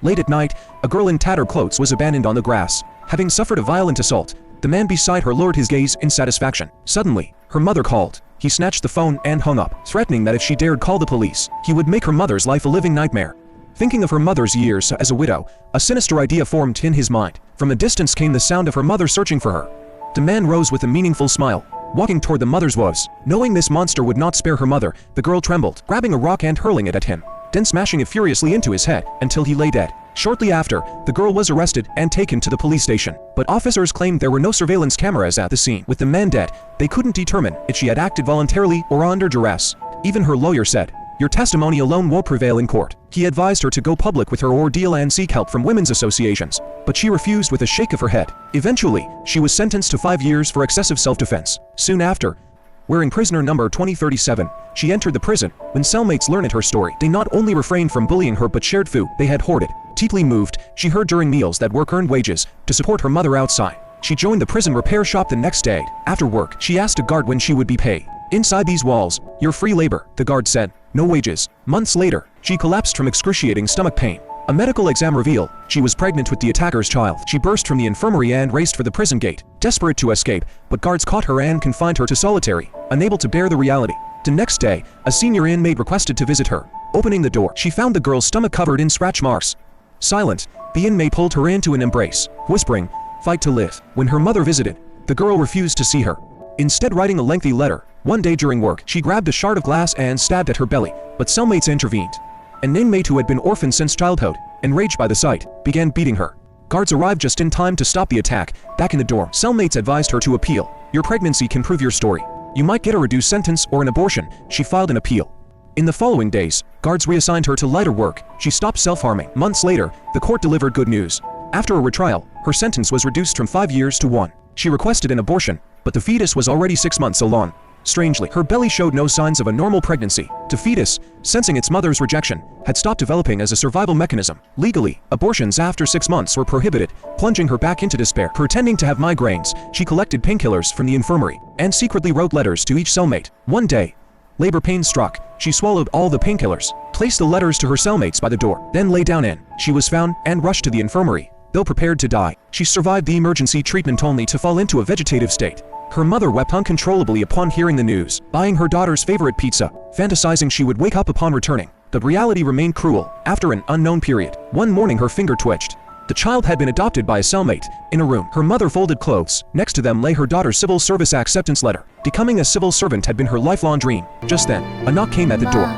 Late at night, a girl in tattered clothes was abandoned on the grass. Having suffered a violent assault, the man beside her lowered his gaze in satisfaction. Suddenly, her mother called. He snatched the phone and hung up, threatening that if she dared call the police, he would make her mother's life a living nightmare. Thinking of her mother's years as a widow, a sinister idea formed in his mind. From a distance came the sound of her mother searching for her. The man rose with a meaningful smile, walking toward the mother's woes. Knowing this monster would not spare her mother, the girl trembled, grabbing a rock and hurling it at him, then smashing it furiously into his head until he lay dead. Shortly after, the girl was arrested and taken to the police station, but officers claimed there were no surveillance cameras at the scene. With the man dead, they couldn't determine if she had acted voluntarily or under duress. Even her lawyer said, "Your testimony alone won't prevail in court." He advised her to go public with her ordeal and seek help from women's associations, but she refused with a shake of her head. Eventually, she was sentenced to 5 years for excessive self-defense. Soon after, wearing prisoner number 2037, she entered the prison. When cellmates learned her story, they not only refrained from bullying her but shared food they had hoarded. Deeply moved, she heard during meals that work earned wages to support her mother outside. She joined the prison repair shop the next day. After work, she asked a guard when she would be paid. "Inside these walls, you're free labor," the guard said. "No wages." Months later, she collapsed from excruciating stomach pain. A medical exam revealed she was pregnant with the attacker's child. She burst from the infirmary and raced for the prison gate, desperate to escape, but guards caught her and confined her to solitary, unable to bear the reality. The next day, a senior inmate requested to visit her. Opening the door, she found the girl's stomach covered in scratch marks. Silent, the inmate pulled her into an embrace, whispering, "Fight to live." When her mother visited, the girl refused to see her, instead writing a lengthy letter. One day during work, she grabbed a shard of glass and stabbed at her belly, but cellmates intervened. An inmate who had been orphaned since childhood, enraged by the sight, began beating her. Guards arrived just in time to stop the attack. Back in the dorm, cellmates advised her to appeal. "Your pregnancy can prove your story. You might get a reduced sentence or an abortion." She filed an appeal. In the following days, guards reassigned her to lighter work. She stopped self-harming. Months later, the court delivered good news. After a retrial, her sentence was reduced from 5 years to 1. She requested an abortion, but the fetus was already 6 months along. Strangely, her belly showed no signs of a normal pregnancy. The fetus, sensing its mother's rejection, had stopped developing as a survival mechanism. Legally, abortions after 6 months were prohibited, plunging her back into despair. Pretending to have migraines, she collected painkillers from the infirmary and secretly wrote letters to each cellmate. One day, labor pains struck. She swallowed all the painkillers, placed the letters to her cellmates by the door, then lay down in. She was found and rushed to the infirmary. Though prepared to die, she survived the emergency treatment only to fall into a vegetative state. Her mother wept uncontrollably upon hearing the news, buying her daughter's favorite pizza, fantasizing she would wake up upon returning. But reality remained cruel. After an unknown period, one morning her finger twitched. The child had been adopted by a cellmate. In a room, her mother folded clothes. Next to them lay her daughter's civil service acceptance letter. Becoming a civil servant had been her lifelong dream. Just then, a knock came at the door.